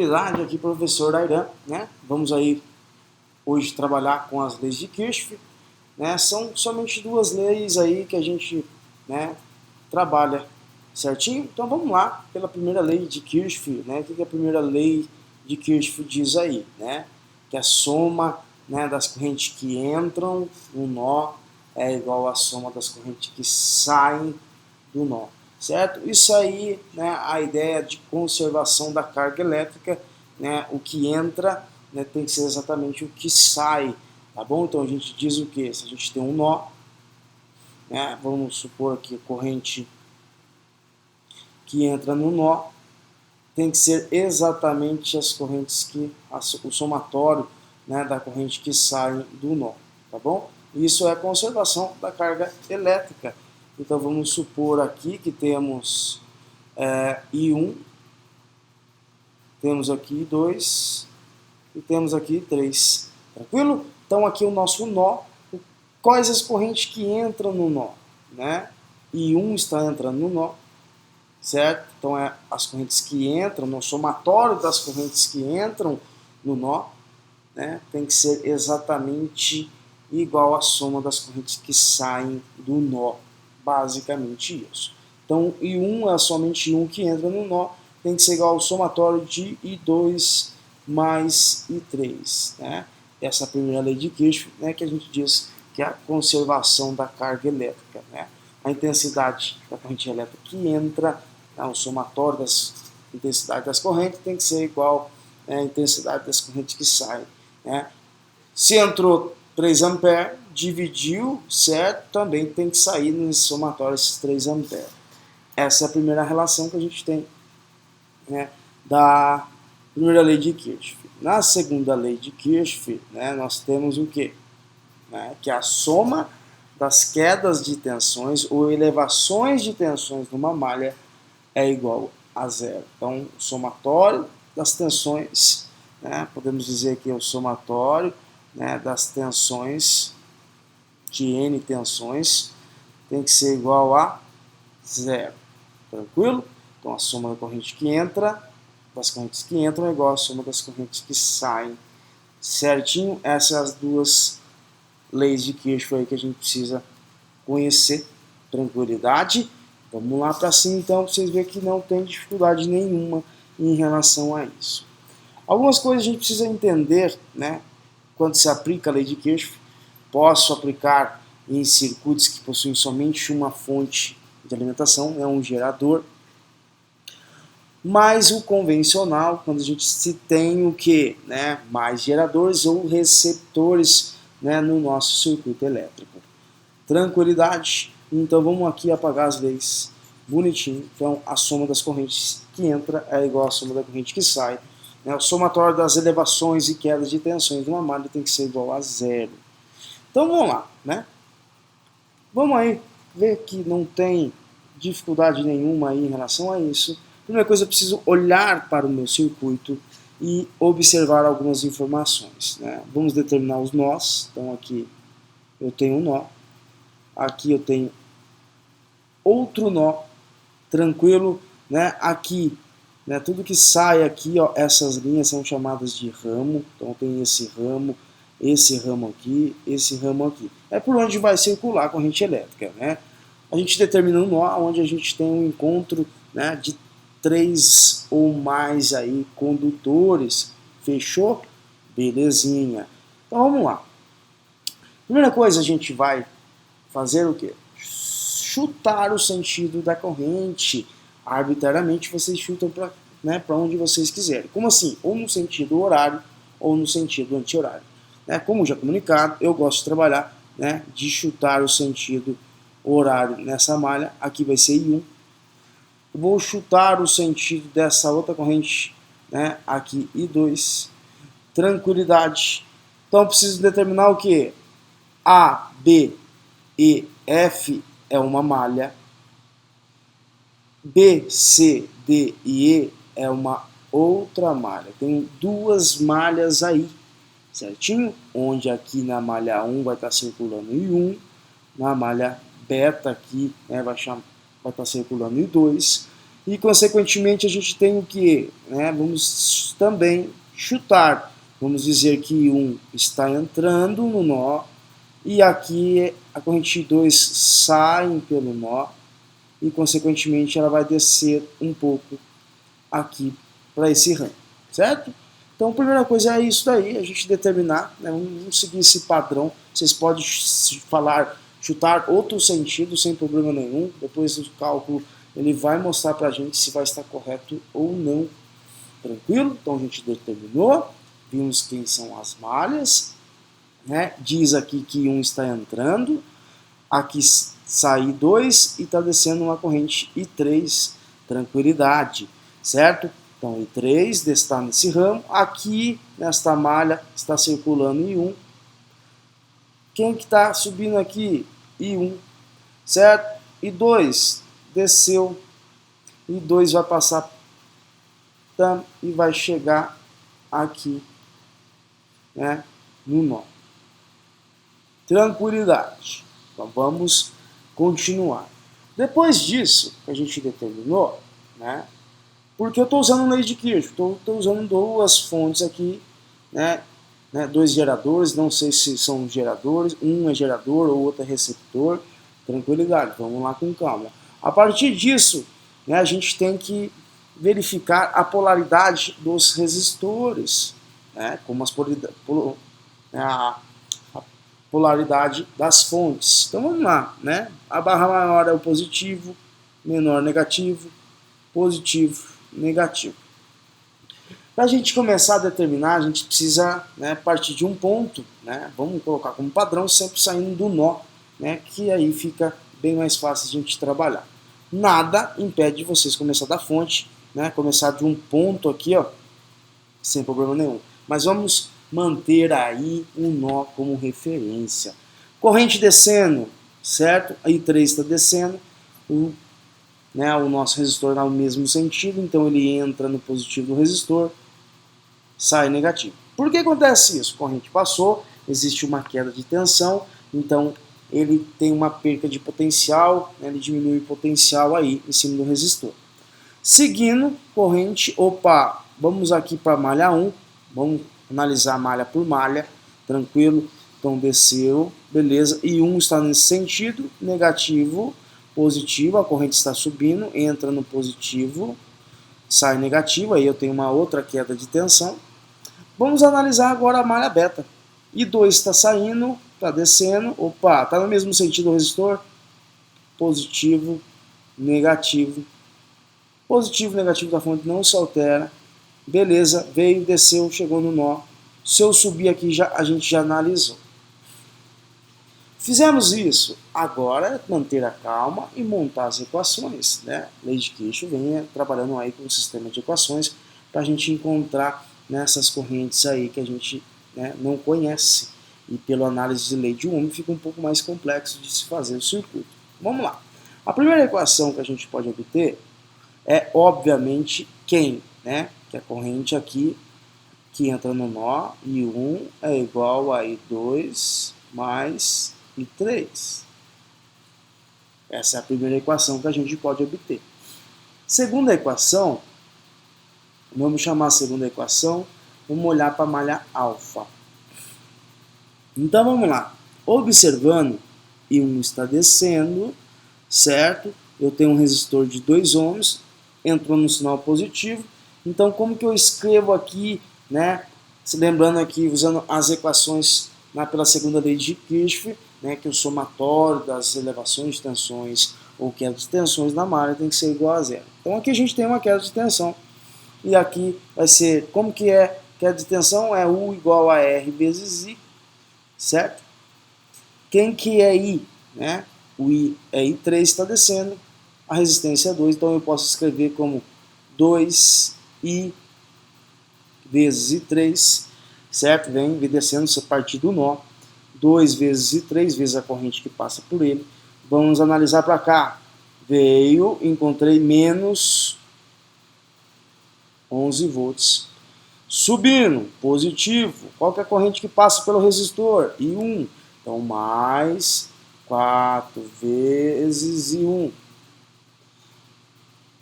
Aqui, professor Airan, né? Vamos aí hoje trabalhar com as leis de Kirchhoff, né? São somente duas leis aí que a gente, né, trabalha, certinho? Então vamos lá pela primeira lei de Kirchhoff, né? O que a primeira lei de Kirchhoff diz aí, né? Que a soma, né, das correntes que entram no nó é igual à soma das correntes que saem do nó. Certo? Isso aí, né, a ideia de conservação da carga elétrica, né, o que entra, né, tem que ser exatamente o que sai, tá bom? Então a gente diz o que? Se a gente tem um nó, né, vamos supor que a corrente que entra no nó tem que ser exatamente as correntes que, o somatório, né, da corrente que sai do nó, tá bom? Isso é a conservação da carga elétrica. Então vamos supor aqui que temos I1, temos aqui 2 e temos aqui 3. Tranquilo? Então aqui o nosso nó, quais as correntes que entram no nó, né? I1 está entrando no nó, certo? Então é as correntes que entram, no somatório das correntes que entram no nó, né, tem que ser exatamente igual à soma das correntes que saem do nó, basicamente isso. Então I1 é somente I1 que entra no nó, tem que ser igual ao somatório de I2 mais I3. Né? Essa é a primeira lei de Kirchhoff, né, que a gente diz que é a conservação da carga elétrica. Né? A intensidade da corrente elétrica que entra, né, o somatório das intensidades das correntes tem que ser igual à intensidade das correntes que saem. Né? Se entrou 3 A, dividiu, certo? Também tem que sair nesse somatório esses 3 A. Essa é a primeira relação que a gente tem, né, da primeira lei de Kirchhoff. Na segunda lei de Kirchhoff, né, nós temos o quê? Né, que a soma das quedas de tensões ou elevações de tensões numa malha é igual a zero. Então, o somatório das tensões, né, podemos dizer que é o somatório, né, das tensões, de N tensões, tem que ser igual a zero. Tranquilo? Então, a soma da corrente que entra, das correntes que entram, é igual à soma das correntes que saem. Certinho? Essas são as duas leis de Kirchhoff aí que a gente precisa conhecer. Tranquilidade. Vamos lá para cima, então, para vocês verem que não tem dificuldade nenhuma em relação a isso. Algumas coisas a gente precisa entender, né, quando se aplica a lei de Kirchhoff. Posso aplicar em circuitos que possuem somente uma fonte de alimentação, é um gerador. Mas o convencional, quando a gente se tem o que? Né, mais geradores ou receptores, né, no nosso circuito elétrico. Tranquilidade. Então vamos aqui apagar as leis bonitinho. Então a soma das correntes que entra é igual à soma da corrente que sai. Né? O somatório das elevações e quedas de tensões de uma malha tem que ser igual a zero. Então vamos lá, né? Vamos aí ver que não tem dificuldade nenhuma aí em relação a isso. Primeira coisa, eu preciso olhar para o meu circuito e observar algumas informações. Né? Vamos determinar os nós. Então aqui eu tenho um nó. Aqui eu tenho outro nó, tranquilo, né? Aqui, né, tudo que sai aqui, ó, essas linhas são chamadas de ramo. Então tem esse ramo aqui, esse ramo aqui. É por onde vai circular a corrente elétrica, né? A gente determina um nó onde a gente tem um encontro, né, de 3 ou mais aí condutores. Fechou? Belezinha. Então vamos lá. Primeira coisa, a gente vai fazer o quê? Chutar o sentido da corrente. Arbitrariamente vocês chutam para, né, para onde vocês quiserem. Como assim? Ou no sentido horário ou no sentido anti-horário. Né? Como já comunicado, eu gosto de trabalhar, né, de chutar o sentido horário nessa malha. Aqui vai ser I1. Eu vou chutar o sentido dessa outra corrente, né, aqui I2. Tranquilidade. Então eu preciso determinar o que? A, B e F é uma malha, B, C, D e E é uma outra malha. Tem duas malhas aí, certinho? Onde aqui na malha 1 vai estar circulando I1, na malha beta aqui, né, vai estar circulando I2, E, consequentemente, a gente tem o que? Né? Vamos também chutar. Vamos dizer que 1 está entrando no nó, e aqui a corrente 2 sai pelo nó, e, consequentemente, ela vai descer um pouco aqui para esse ramo, certo? Então, a primeira coisa é isso daí, a gente determinar, né? Vamos seguir esse padrão. Vocês podem chutar outro sentido sem problema nenhum. Depois do cálculo, ele vai mostrar para a gente se vai estar correto ou não. Tranquilo? Então, a gente determinou, vimos quem são as malhas, né? Diz aqui que 1 está entrando, aqui sai 2 e está descendo uma corrente I3, tranquilidade, certo? Então, I3 está nesse ramo, aqui nesta malha está circulando I1. Quem que está subindo aqui? I1, certo? I2 desceu, I2 vai passar e vai chegar aqui, né, no nó. Tranquilidade. Então vamos continuar. Depois disso que a gente determinou, né, porque eu estou usando lei de Kirchhoff, estou usando duas fontes aqui, né, dois geradores, não sei se são geradores, um é gerador, o outro é receptor. Tranquilidade, vamos lá com calma. A partir disso, né, a gente tem que verificar a polaridade dos resistores, né, como a polaridade das fontes. Então vamos lá, né? A barra maior é o positivo, menor negativo, positivo, negativo. Para a gente começar a determinar, a gente precisa, né, partir de um ponto, né? Vamos colocar como padrão sempre saindo do nó, né? Que aí fica bem mais fácil a gente trabalhar. Nada impede de vocês começar da fonte, né? Começar de um ponto aqui, ó, sem problema nenhum. Mas vamos manter aí um nó como referência. Corrente descendo, certo? Aí 3 está descendo, o nosso resistor dá o mesmo sentido, então ele entra no positivo do resistor, sai negativo. Por que acontece isso? Corrente passou, existe uma queda de tensão, então ele tem uma perca de potencial, né, ele diminui o potencial aí em cima do resistor. Seguindo, corrente, vamos aqui para malha 1, vamos analisar malha por malha, tranquilo, então desceu, beleza, e 1 está nesse sentido, negativo, positivo, a corrente está subindo, entra no positivo, sai negativo, aí eu tenho uma outra queda de tensão. Vamos analisar agora a malha beta. I2 está saindo, está descendo, está no mesmo sentido o resistor, positivo, negativo, negativo da fonte não se altera, beleza, veio, desceu, chegou no nó. Se eu subir aqui, a gente já analisou. Fizemos isso, agora é manter a calma e montar as equações, né? Lei de Kirchhoff vem trabalhando aí com um sistema de equações para a gente encontrar nessas correntes aí que a gente, né, não conhece. E pela análise de lei de Ohm fica um pouco mais complexo de se fazer o circuito. Vamos lá. A primeira equação que a gente pode obter é, obviamente, quem, né? Que é a corrente aqui que entra no nó, I1 é igual a I2 mais I3. Essa é a primeira equação que a gente pode obter. Segunda equação, vamos chamar a segunda equação, vamos olhar para a malha alfa. Então vamos lá, observando, I1 está descendo, certo? Eu tenho um resistor de 2 ohms, entrou no sinal positivo, então como que eu escrevo aqui, né? Se lembrando aqui, usando as equações pela segunda lei de Kirchhoff, né, que o somatório das elevações de tensões ou queda de tensões na malha tem que ser igual a zero. Então aqui a gente tem uma queda de tensão, e aqui vai ser, como que é queda de tensão? É U igual a R vezes I, certo? Quem que é I? Né? O I é I3, está descendo, a resistência é 2, então eu posso escrever como 2I vezes I3, certo? Vem descendo a partir do nó, 2 vezes I3, vezes a corrente que passa por ele. Vamos analisar para cá. Veio, encontrei menos 11 volts. Subindo, positivo. Qual que é a corrente que passa pelo resistor? I1. Então, mais 4 vezes I1.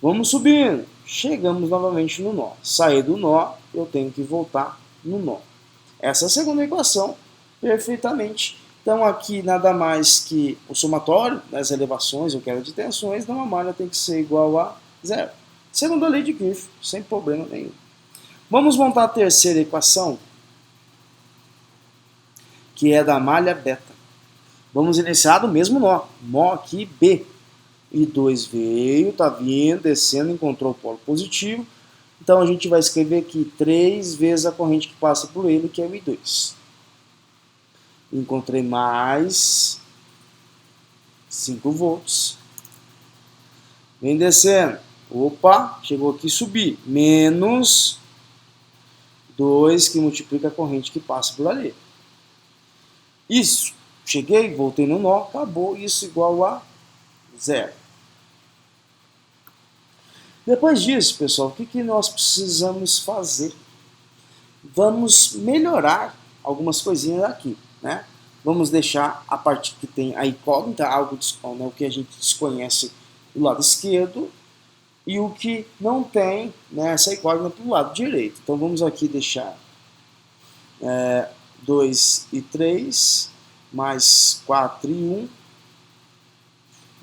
Vamos subindo. Chegamos novamente no nó. Saí do nó, eu tenho que voltar no nó. Essa é a segunda equação, perfeitamente. Então aqui nada mais que o somatório das elevações ou queda de tensões numa malha tem que ser igual a zero. Segunda lei de Kirchhoff, sem problema nenhum. Vamos montar a terceira equação, que é da malha beta. Vamos iniciar do mesmo nó. Nó aqui B. I2 veio, tá vindo, descendo, encontrou o polo positivo. Então a gente vai escrever aqui 3 vezes a corrente que passa por ele, que é o I2. Encontrei mais 5 volts. Vem descendo. Opa, chegou aqui subir. Menos 2 que multiplica a corrente que passa por ali. Isso. Cheguei, voltei no nó, acabou. Isso igual a zero. Depois disso, pessoal, o que nós precisamos fazer? Vamos melhorar algumas coisinhas aqui, né? Vamos deixar a parte que tem a incógnita, algo né, o que a gente desconhece do lado esquerdo, e o que não tem, né, essa incógnita para o lado direito. Então vamos aqui deixar 2 e 3, mais 4 e 1,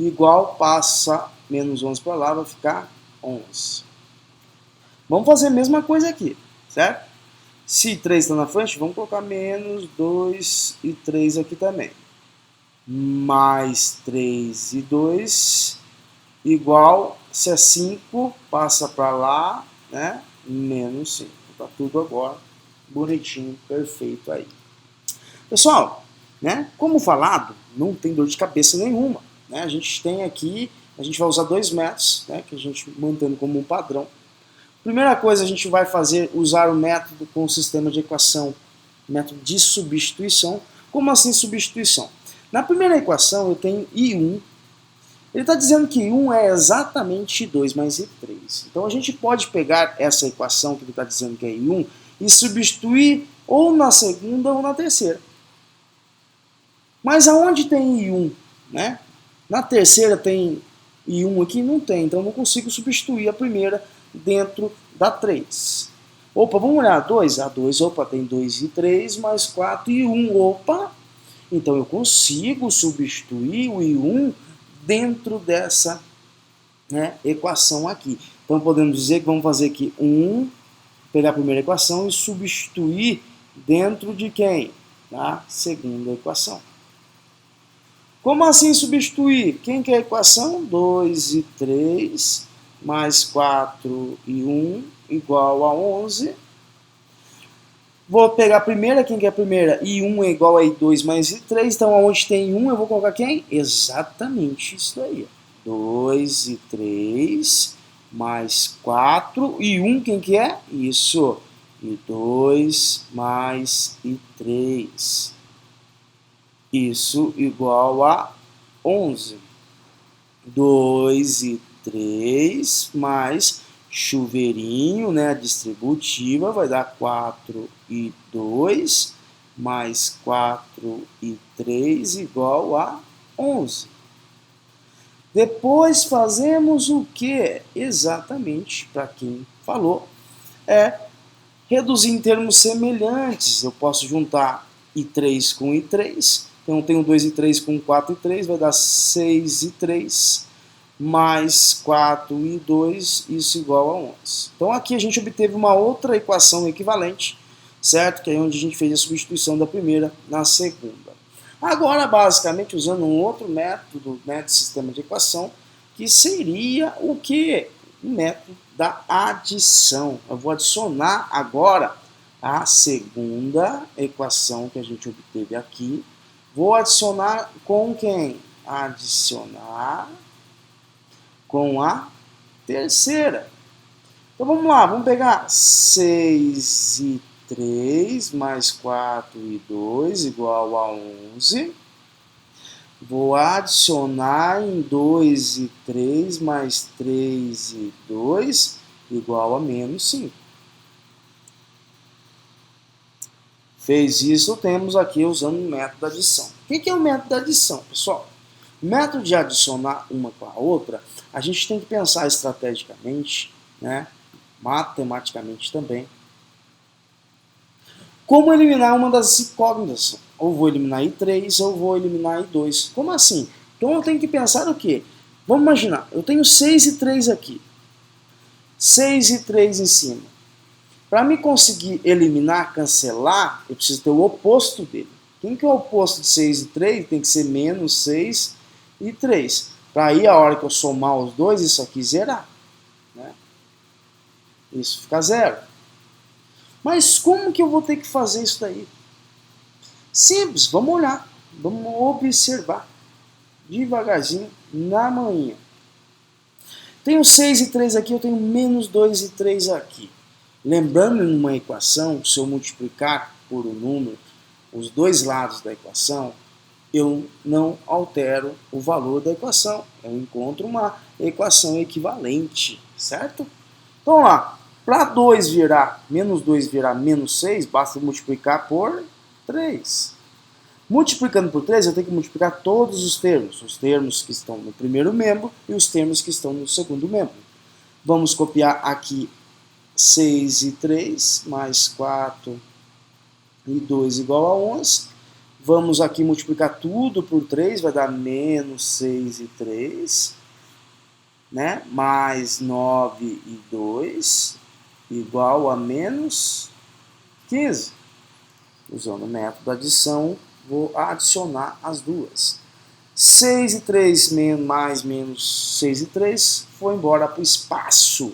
igual, passa menos 11 para lá, vai ficar 11. Vamos fazer a mesma coisa aqui, certo? Se 3 está na frente, vamos colocar menos 2 e 3 aqui também. Mais 3 e 2, igual, se é 5, passa para lá, né? Menos 5. Está tudo agora bonitinho, perfeito aí. Pessoal, né? Como falado, não tem dor de cabeça nenhuma. Né? A gente tem aqui, a gente vai usar 2 métodos, né? Que a gente mantendo como um padrão. Primeira coisa, a gente vai usar o método com o sistema de equação, método de substituição. Como assim substituição? Na primeira equação eu tenho I1. Ele está dizendo que I1 é exatamente I2 mais I3. Então a gente pode pegar essa equação que ele está dizendo que é I1 e substituir ou na segunda ou na terceira. Mas aonde tem I1? Né? Na terceira tem I1 aqui? Não tem, então eu não consigo substituir a primeira dentro da 3. Opa, vamos olhar a 2? A 2, opa, tem 2 e 3, mais 4 e 1. Opa! Então eu consigo substituir o I1 dentro dessa, né, equação aqui. Então podemos dizer que vamos fazer aqui pegar a primeira equação e substituir dentro de quem? Da segunda equação. Como assim substituir? Quem que é a equação? 2 e 3 mais 4 e 1 igual a 11. Vou pegar a primeira, quem que é a primeira? I1 é igual a I2 mais I3, então onde tem 1 eu vou colocar quem? Exatamente isso aí. 2 e 3 mais 4 e 1, quem que é? Isso, I2 mais I3. Isso igual a 11. 2 e 3 mais chuveirinho, né, distributiva, vai dar 4 e 2 mais 4 e 3 igual a 11. Depois fazemos o que? Exatamente, para quem falou, reduzir em termos semelhantes. Eu posso juntar I3 com I3, então eu tenho 2 e 3 com 4 e 3, vai dar 6 e 3 mais 4 e 2, isso igual a 11. Então aqui a gente obteve uma outra equação equivalente, certo? Que é onde a gente fez a substituição da primeira na segunda. Agora, basicamente, usando um outro método, né, de sistema de equação, que seria o quê? O método da adição. Eu vou adicionar agora a segunda equação que a gente obteve aqui. Vou adicionar com quem? Adicionar com a terceira. Então vamos lá, vamos pegar 6 e 3 mais 4 e 2 igual a 11. Vou adicionar em 2 e 3 mais 3 e 2 igual a menos 5. Fez isso, temos aqui usando o método da adição. O que é o método da adição, pessoal? O método de adicionar uma com a outra, a gente tem que pensar estrategicamente, né, matematicamente também, como eliminar uma das incógnitas. Ou vou eliminar I3 ou vou eliminar I2. Como assim? Então eu tenho que pensar o quê? Vamos imaginar, eu tenho 6 e 3 aqui. 6 e 3 em cima. Para me conseguir eliminar, cancelar, eu preciso ter o oposto dele. Quem que é o oposto de 6 e 3? Tem que ser menos 6 e 3. Para aí, a hora que eu somar os dois, isso aqui zerar. Né? Isso fica zero. Mas como que eu vou ter que fazer isso daí? Simples, vamos olhar, vamos observar devagarzinho na manhã. Tenho 6 e 3 aqui, eu tenho menos 2 e 3 aqui. Lembrando, em uma equação, se eu multiplicar por um número, os dois lados da equação, eu não altero o valor da equação. Eu encontro uma equação equivalente, certo? Então, vamos lá. Para 2 virar, menos 2 virar menos 6, basta multiplicar por 3. Multiplicando por 3, eu tenho que multiplicar todos os termos que estão no primeiro membro e os termos que estão no segundo membro. Vamos copiar aqui 6 e 3, mais 4 e 2 igual a 11. Vamos aqui multiplicar tudo por 3, vai dar menos 6 e 3, né? Mais 9 e 2, igual a menos 15. Usando o método da adição, vou adicionar as duas. 6 e 3 mais menos 6 e 3 foi embora para o espaço.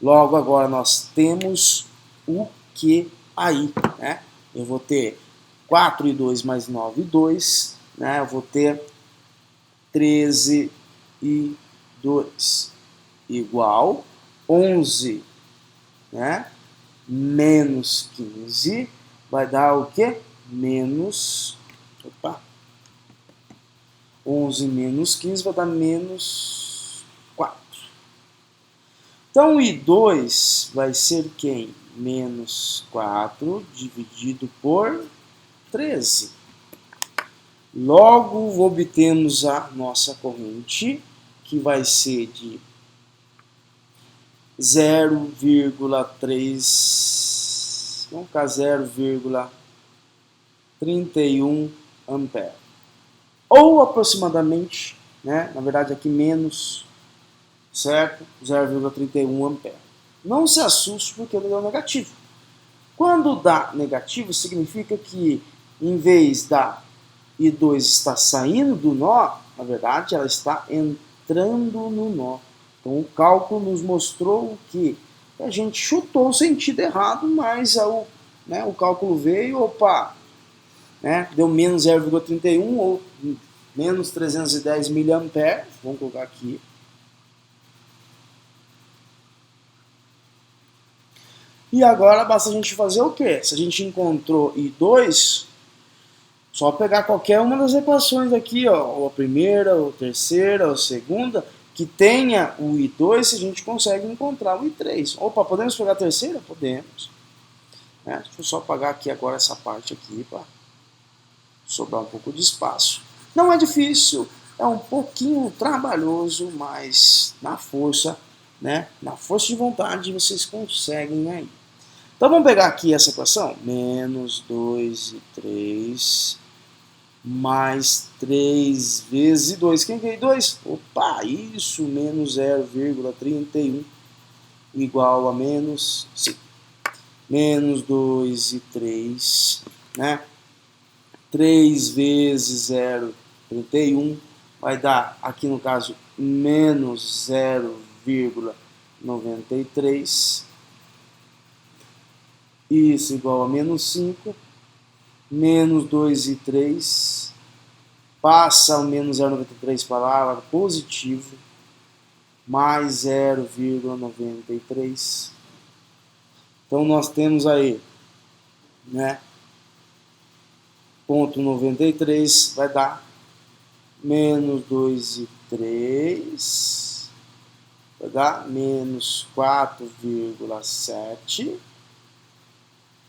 Logo, agora nós temos o que aí, né? Eu vou ter 4 e 2 mais 9 e 2, né? Eu vou ter 13 e 2 igual 11, né? Menos 15 vai dar o quê? Menos, 11 menos 15 vai dar menos 4. Então, I2 vai ser quem? Menos 4 dividido por 13. Logo, obtemos a nossa corrente, que vai ser de 0,3, vamos ficar 0,31 ampere. Ou aproximadamente, né, na verdade aqui menos, certo? 0,31 ampere. Não se assuste porque ele deu negativo. Quando dá negativo, significa que em vez da I2 estar saindo do nó, na verdade ela está entrando no nó. Então o cálculo nos mostrou que a gente chutou o sentido errado, mas o cálculo veio, opa, né, deu menos 0,31 ou menos 310 miliamperes, vamos colocar aqui. E agora basta a gente fazer o quê? Se a gente encontrou I2, só pegar qualquer uma das equações aqui, ó, ou a primeira, ou a terceira, ou a segunda, que tenha o I2, a gente consegue encontrar o I3. Opa, podemos pegar a terceira? Podemos. Deixa eu só apagar aqui agora essa parte aqui para sobrar um pouco de espaço. Não é difícil, é um pouquinho trabalhoso, mas na força, né? Na força de vontade vocês conseguem aí. Então vamos pegar aqui essa equação, menos 2 e 3, mais 3 vezes 2. Quem que é 2? Opa, isso, menos 0,31 igual a menos 5. Menos 2 e 3, né? 3 vezes 0,31 vai dar, aqui no caso, menos 0,93. Isso igual a menos 5. Menos 2 e 3. Passa o menos 0,93 para lá, positivo. Mais 0,93. Então nós temos aí, né? Ponto 93 vai dar menos 2 e 3, vai dar menos 4,7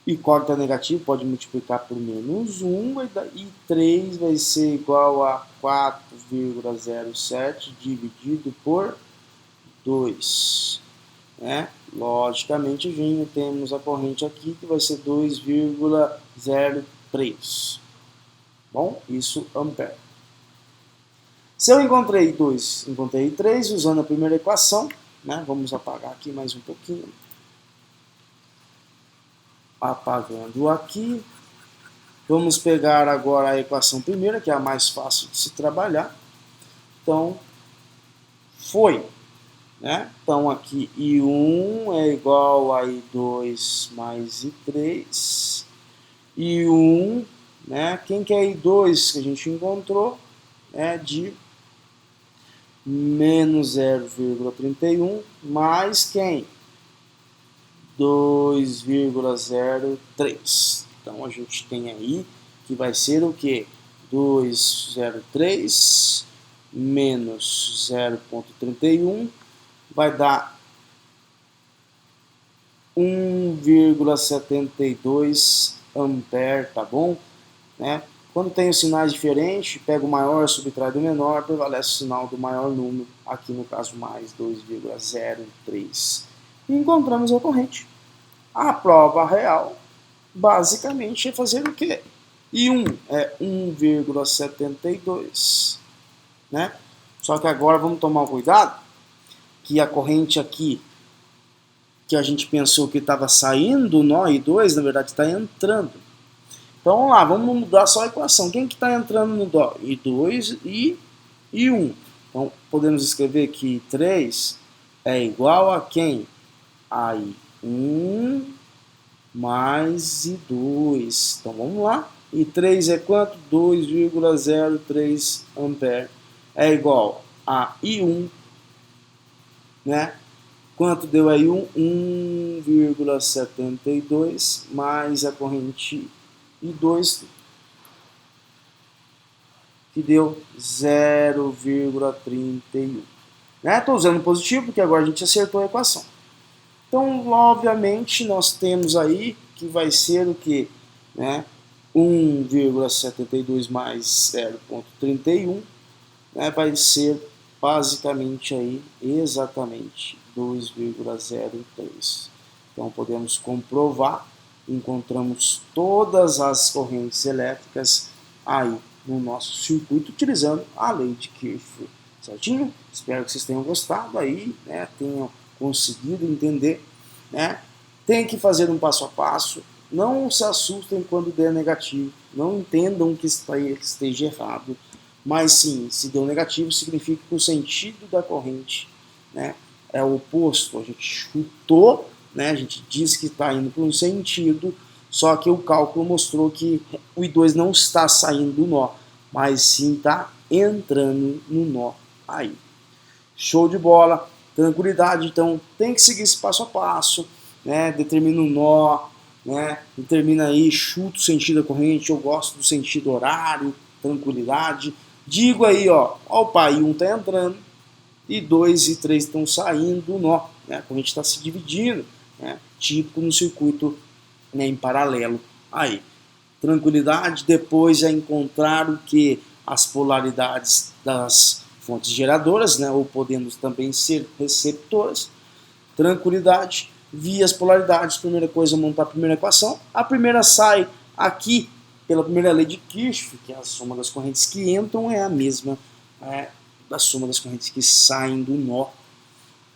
E código negativo pode multiplicar por menos 1, e 3 vai ser igual a 4,07 dividido por 2. Né? Logicamente, temos a corrente aqui que vai ser 2,03. Bom, isso ampere. Se eu encontrei 2, encontrei 3, usando a primeira equação, né? Vamos apagar aqui mais um pouquinho. Apagando aqui. Vamos pegar agora a equação primeira, que é a mais fácil de se trabalhar. Então, foi. Né? Então, aqui I1 é igual a I2 mais I3. I1, né? Quem que é I2 que a gente encontrou? É de menos 0,31 mais quem? 2,03. Então a gente tem aí que vai ser o que? 2,03 menos 0,31 vai dar 1,72 ampere, tá bom? Né? Quando tem os sinais diferentes, pega o maior, subtrai do menor, prevalece o sinal do maior número, aqui no caso mais 2,03. E encontramos a corrente. A prova real, basicamente, é fazer o quê? I1 é 1,72, né? Só que agora vamos tomar cuidado, que a corrente aqui, que a gente pensou que estava saindo do nó I2, na verdade está entrando. Então vamos lá, vamos mudar só a equação. Quem que está entrando no dó? I2 e I1. Então podemos escrever que I3 é igual a quem? A I1 mais I2. Então vamos lá. I3 é quanto? 2,03 ampere. É igual a I1, né? Quanto deu aí? 1,72 mais a corrente I2, que deu 0,31. Né? Estou usando positivo porque agora a gente acertou a equação. Então, obviamente, nós temos aí que vai ser o que? Né? 1,72 mais 0,31, né? Vai ser basicamente aí exatamente 2,03. Então podemos comprovar, encontramos todas as correntes elétricas aí no nosso circuito utilizando a lei de Kirchhoff, certinho? Espero que vocês tenham gostado aí, né? Tenham conseguido entender, né? Tem que fazer um passo a passo, não se assustem quando der negativo, não entendam que esteja errado, mas sim, se deu negativo significa que o sentido da corrente, né, é o oposto. A gente chutou, né, a gente diz que está indo para um sentido, só que o cálculo mostrou que o I2 não está saindo do nó, mas sim está entrando no nó aí. Show de bola, tranquilidade. Então tem que seguir esse passo a passo, né, determina o nó, né, determina aí, chuta o sentido da corrente, eu gosto do sentido horário, tranquilidade. Digo aí, ó, opa, I1 está entrando, e 2 e 3 estão saindo do nó, né? A corrente está se dividindo, né? Típico no circuito, né, em paralelo. Aí, tranquilidade, depois é encontrar o que? As polaridades das fontes geradoras, né? Ou podemos também ser receptoras. Tranquilidade, via as polaridades, primeira coisa, montar a primeira equação. A primeira sai aqui, pela primeira lei de Kirchhoff, que é a soma das correntes que entram é a mesma da soma das correntes que saem do nó.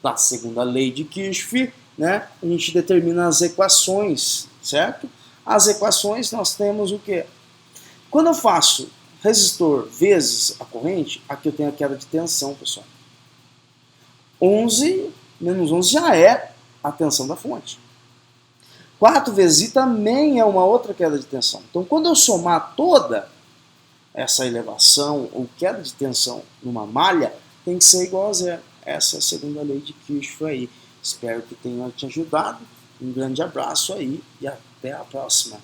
Da segunda lei de Kirchhoff, né, a gente determina as equações, certo? As equações nós temos o quê? Quando eu faço resistor vezes a corrente, aqui eu tenho a queda de tensão, pessoal. 11 menos 11 já é a tensão da fonte. 4 vezes I também é uma outra queda de tensão. Então, quando eu somar toda essa elevação ou queda de tensão numa malha, tem que ser igual a zero. Essa é a segunda lei de Kirchhoff aí. Espero que tenha te ajudado. Um grande abraço aí e até a próxima.